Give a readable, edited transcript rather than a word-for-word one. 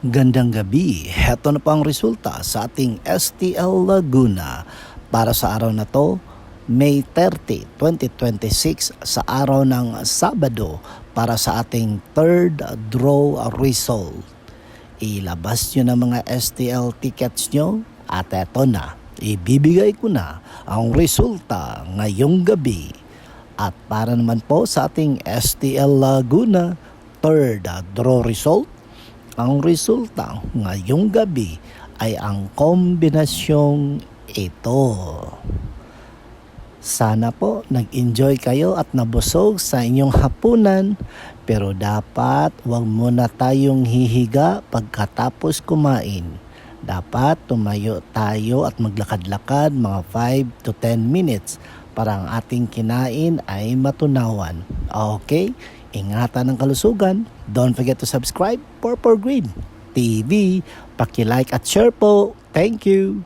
Gandang gabi, heto na po ang resulta sa ating STL Laguna para sa araw na to, May 30, 2026 sa araw ng Sabado para sa ating third draw result. Ilabas nyo na mga STL tickets nyo at eto na, ibibigay ko na ang resulta ngayong gabi. At para naman po sa ating STL Laguna third draw result, ang resulta ngayong gabi ay ang kombinasyong ito. Sana po nag-enjoy kayo at nabusog sa inyong hapunan, pero dapat huwag muna tayong hihiga pagkatapos kumain. Dapat tumayo tayo at maglakad-lakad mga 5 to 10 minutes para ang ating kinain ay matunawan. Okay? Ingatan ang kalusugan. Don't forget to subscribe for Green TV. Paki-like at share po. Thank you.